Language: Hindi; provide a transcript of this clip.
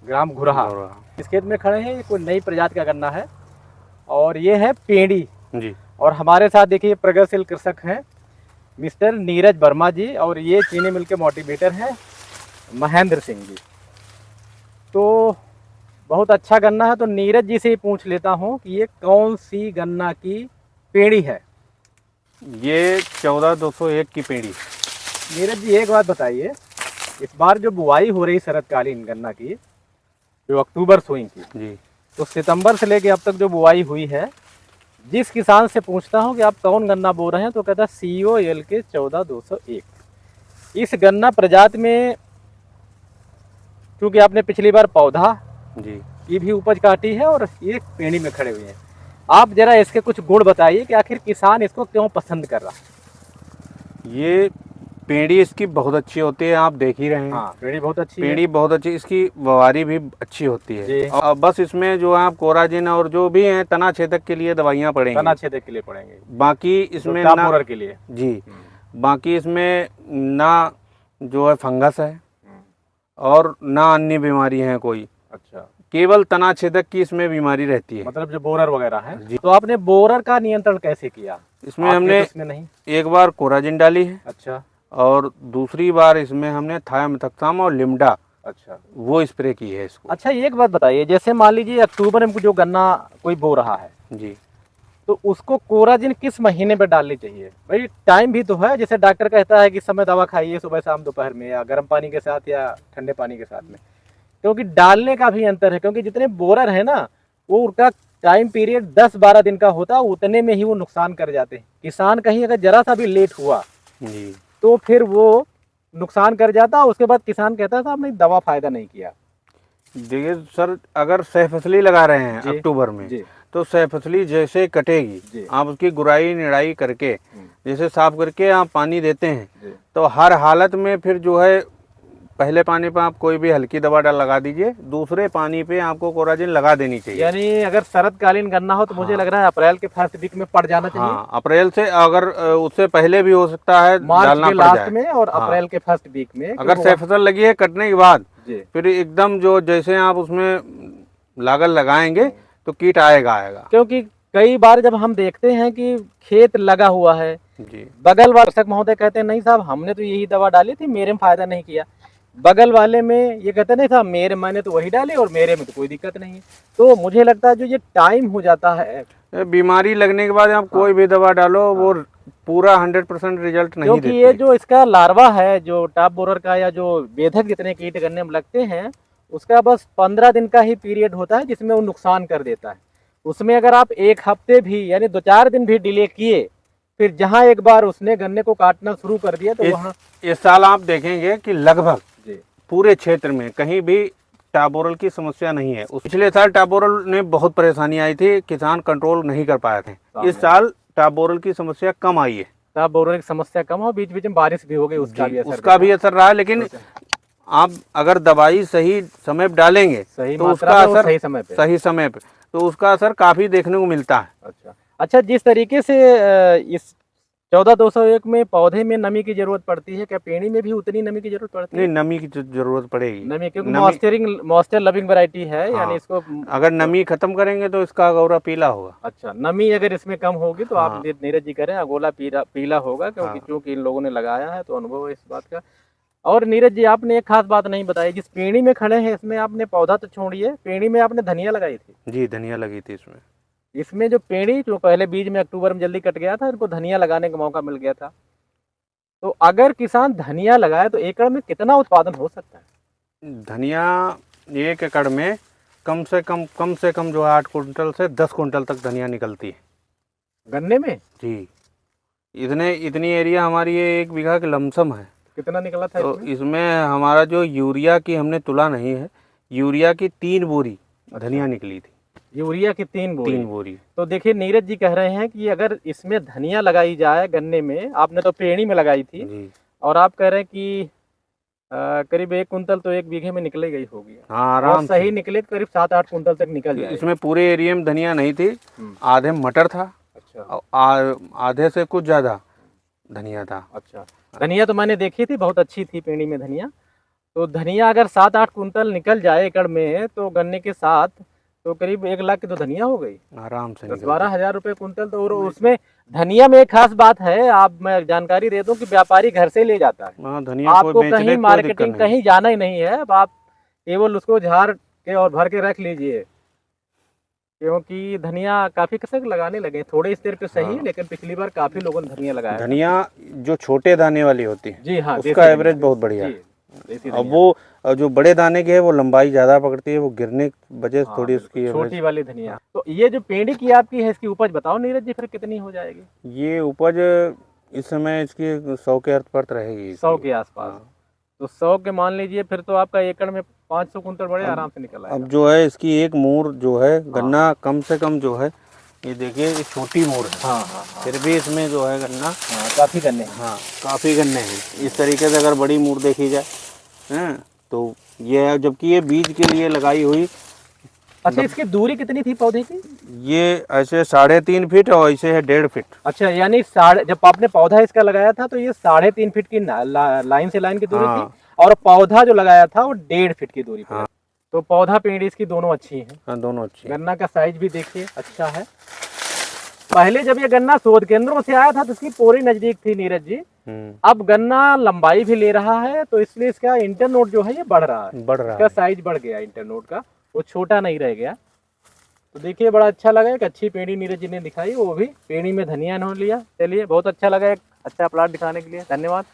ग्राम घुरहा। इस खेत में खड़े हैं, ये कोई नई प्रजाति का गन्ना है और ये है पेड़ी जी। और हमारे साथ देखिए प्रगतिशील कृषक हैं मिस्टर नीरज वर्मा जी, और ये चीनी मिल के मोटिवेटर हैं महेंद्र सिंह जी। तो बहुत अच्छा गन्ना है, तो नीरज जी से ही पूछ लेता हूँ कि ये कौन सी गन्ना की पेड़ी है। ये 14201 की पेड़ी। नीरज जी एक बात बताइए, इस बार जो बुआई हो रही शरतकालीन गन्ना की, जो अक्टूबर सोई की जी। तो सितंबर से लेके अब तक जो बुआई हुई है, जिस किसान से पूछता हूं कि आप कौन गन्ना बो रहे हैं तो कहता है COL के 14201। इस गन्ना प्रजाति में क्योंकि आपने पिछली बार पौधा जी की भी उपज काटी है और ये पेड़ी में खड़े हुए हैं, आप जरा इसके कुछ गुण बताइए कि आखिर किसान इसको क्यों पसंद कर रहा है। ये पेड़ी इसकी बहुत अच्छी होती है, आप देख ही रहे हैं। हाँ, पेड़ी बहुत अच्छी है। पेड़ी बहुत अच्छी, इसकी बवारी भी अच्छी होती जी। है। और बस इसमें जो है आप कोराजिन और जो भी है तना छेदक के लिए दवाइयाँ पड़ेंगी, तना छेदक के लिए पड़ेंगे, बाकी इसमें टॉप ना बोरर के लिए। जी, बाकी इसमें ना जो है फंगस है और ना अन्य बीमारी है कोई। अच्छा, केवल तना छेदक की इसमें बीमारी रहती है, मतलब जो बोरर वगैरह है। जी। तो आपने बोरर का नियंत्रण कैसे किया? इसमें आपके हमने तो इसमें नहीं। एक बार कोराजिन डाली है अच्छा और दूसरी बार इसमें हमने थायामिथक्साम और लिम्डा अच्छा वो स्प्रे की है इसको। अच्छा, एक बात बताइए, जैसे मान लीजिए अक्टूबर में जो गन्ना कोई बो रहा है जी। तो उसको कोराजिन किस महीने में डालनी चाहिए? भाई टाइम भी तो है, जैसे डॉक्टर कहता है कि समय दवा खाइए सुबह शाम दोपहर में, या गर्म पानी के साथ या ठंडे पानी के साथ में, क्योंकि डालने का भी अंतर है। क्योंकि जितने बोरर है ना, वो उनका टाइम पीरियड 10-12 दिन का होता है, उतने में ही वो नुकसान कर जाते हैं। किसान कहीं अगर जरा सा भी लेट हुआ जी। तो फिर वो नुकसान कर जाता है। उसके बाद किसान कहता था आपने दवा फायदा नहीं किया। देखिए सर, अगर सहफसली लगा रहे हैं जी, अक्टूबर में जी, तो सहफसली जैसे कटेगी, जी, आप उसकी गुड़ाई निड़ाई करके जैसे साफ करके आप पानी देते हैं, जी। तो हर हालत में फिर जो है पहले पानी पे आप कोई भी हल्की दवा लगा दीजिए, दूसरे पानी पे आपको कोराजिन लगा देनी चाहिए। यानी अगर शरतकालीन गन्ना हो तो मुझे लग रहा है अप्रैल के फर्स्ट वीक में पड़ जाना चाहिए। हाँ, अप्रैल से, अगर उससे पहले भी हो सकता है, मार्च डालना के पड़ लास्ट जाए। में और हाँ। अप्रैल के फर्स्ट वीक में, अगर सहफसल लगी है कटने के बाद, जी, फिर एकदम जो जैसे आप उसमें लागल लगाएंगे तो कीट आएगा। क्योंकि कई बार जब हम देखते हैं कि खेत लगा हुआ है, जी। बगल वाले कृषक महोदय कहते हैं नहीं साहब हमने तो यही दवा डाली थी, मेरे में फायदा नहीं किया। बगल वाले में ये कहते नहीं साहब मैंने तो वही डाली और मेरे में तो कोई दिक्कत नहीं है। तो मुझे लगता है जो ये टाइम हो जाता है, बीमारी लगने के बाद आप कोई भी दवा डालो वो पूरा 100% रिजल्ट नहीं क्योंकि देती। ये जो इसका लार्वा है, जो टॉप बोरर का या जो बेधक जितने कीट गन्ने में लगते हैं, उसका बस 15 दिन का ही पीरियड होता है जिसमें वो नुकसान कर देता है। उसमें अगर आप एक हफ्ते भी यानी 2-4 दिन भी डिले किए, फिर जहां एक बार उसने गन्ने को काटना शुरू कर दिया तो वहां इस साल आप देखेंगे कि लगभग जी, पूरे क्षेत्र में कहीं भी टाबोरल की समस्या नहीं है। पिछले साल टाबोरल ने बहुत परेशानी आई थी, किसान कंट्रोल नहीं कर पाए थे। इस साल टाबोरल की समस्या कम आई है। टॉप बोरर की समस्या कम हो, बीच बीच में बारिश भी हो गई, उसका भी असर रहा है। लेकिन आप अगर दवाई सही समय पे डालेंगे तो उसका असर सही समय पे तो उसका असर काफी देखने को मिलता है। अच्छा अच्छा, जिस तरीके से इस 14201 में पौधे में नमी की जरूरत पड़ती है, क्या पेड़ी में भी उतनी नमी की जरूरत पड़ती है? नहीं, नमी की जरूरत पड़ेगी। नमी, क्योंकि मॉइस्चर लविंग वैरायटी है। हाँ, यानी इसको अगर नमी खत्म करेंगे तो इसका अगोरा पीला होगा। अच्छा, नमी अगर इसमें कम होगी तो हाँ। आप नीरज जी करें अगोला पीला होगा, क्योंकि हाँ। चूंकि इन लोगों ने लगाया है तो अनुभव है इस बात का। और नीरज जी आपने एक खास बात नहीं बताई, जिस पेड़ी में खड़े हैं इसमें आपने पौधा तो छोड़िए, पेड़ी में आपने धनिया लगाई थी। जी, धनिया लगी थी इसमें। इसमें जो पेड़ी जो पहले बीज में अक्टूबर में जल्दी कट गया था, इनको धनिया लगाने का मौका मिल गया था। तो अगर किसान धनिया लगाए तो एकड़ में कितना उत्पादन हो सकता है? धनिया 1 एकड़ में कम से कम जो है 8 कुंटल से 10 कुंटल तक धनिया निकलती है गन्ने में। जी। इतनी एरिया हमारी ये 1 बीघा के लमसम है। कितना निकला था तो इसमें हमारा जो यूरिया की हमने तुला नहीं है, यूरिया की 3 बोरी धनिया निकली थी। यूरिया की 3 बोरी। तो देखिए नीरज जी कह रहे हैं कि अगर इसमें धनिया लगाई जाए गन्ने में, आपने तो पेड़ी में लगाई थी जी। और आप कह रहे हैं कि करीब 1 कुंटल तो 1 बीघे में निकल गई होगी। हाँ, आराम सही निकले करीब 7-8 कुंटल तक निकल जाए। इसमें पूरे एरिया में धनिया नहीं थी, आधे मटर था। अच्छा। आधे से कुछ ज्यादा धनिया था। अच्छा, धनिया तो मैंने देखी थी, बहुत अच्छी थी पेड़ी में धनिया। तो धनिया अगर 7-8 कुंटल निकल जाए एकड़ में तो गन्ने के साथ तो करीब 1 लाख की तो धनिया हो गई, आराम से 10-12 हज़ार रुपये कुंटल। तो और उसमें धनिया में एक खास बात है, आप मैं जानकारी दे दूं कि व्यापारी घर से ले जाता है, हाँ, धनिया कोई आपको बेचने कहीं की कोई दिक्कत मार्केटिंग नहीं। कहीं जाना ही नहीं है। अब आप केवल उसको झाड़ के और भर के रख लीजिए, क्योंकि धनिया काफी कसक लगाने लगे, थोड़े इस देर पे सही है, हाँ। लेकिन पिछली बार काफी लोगों ने धनिया लगाया था। धनिया जो छोटे दाने वाली होती है जी हाँ, उसका एवरेज बहुत बढ़िया है। देसी अब वो जो बड़े दाने की है वो लंबाई ज्यादा पकड़ती है, वो गिरने की वजह से हाँ, थोड़ी उसकी छोटी एवरेज। वाली धनिया। तो ये जो पेड़ी की आपकी है, इसकी उपज बताओ नीरज जी, फिर कितनी हो जाएगी? ये उपज इस समय इसकी 100 के अर्थ पर रहेगी। 100 के आसपास। हाँ। तो 100 के मान लीजिए, फिर तो आपका एकड़ में 500 कुंटल बड़े आराम से निकल आएगा। अब जो है इसकी एक मूर जो है गन्ना कम से कम जो है, ये देखिए ये छोटी मूर है, हाँ हाँ हाँ, फिर भी इसमें जो है गन्ना काफी गन्ने हैं। हाँ काफ़ी गन्ने हैं। इस तरीके से अगर बड़ी मूर देखी जाए हैं तो ये है, जबकि ये बीज के लिए लगाई हुई। अच्छा, इसकी दूरी कितनी थी पौधे की? ये ऐसे 3.5 फीट और ऐसे है 1.5 फीट। अच्छा, यानी जब आपने पौधा इसका लगाया था तो ये 3.5 फीट की लाइन से लाइन की दूरी हाँ। थी, और पौधा जो लगाया था वो 1.5 फीट की दूरी पर। हाँ। तो पौधा पेड़ इसकी दोनों अच्छी हैं। हाँ दोनों अच्छी हैं। गन्ना का साइज भी देखिए अच्छा है। पहले जब ये गन्ना शोध केंद्रों से आया था तो इसकी पोरी नजदीक थी नीरज जी, अब गन्ना लंबाई भी ले रहा है, तो इसलिए इसका इंटरनोड जो है ये बढ़ रहा है, बढ़ रहा इसका है। साइज बढ़ गया इंटरनोड का, वो छोटा नहीं रह गया। तो देखिए बड़ा अच्छा लगा, एक अच्छी पेड़ी नीरज जी ने दिखाई, वो भी पेड़ी में धनिया इन्होंने लिया। चलिए बहुत अच्छा लगा एक अच्छा प्लाट दिखाने के लिए, धन्यवाद।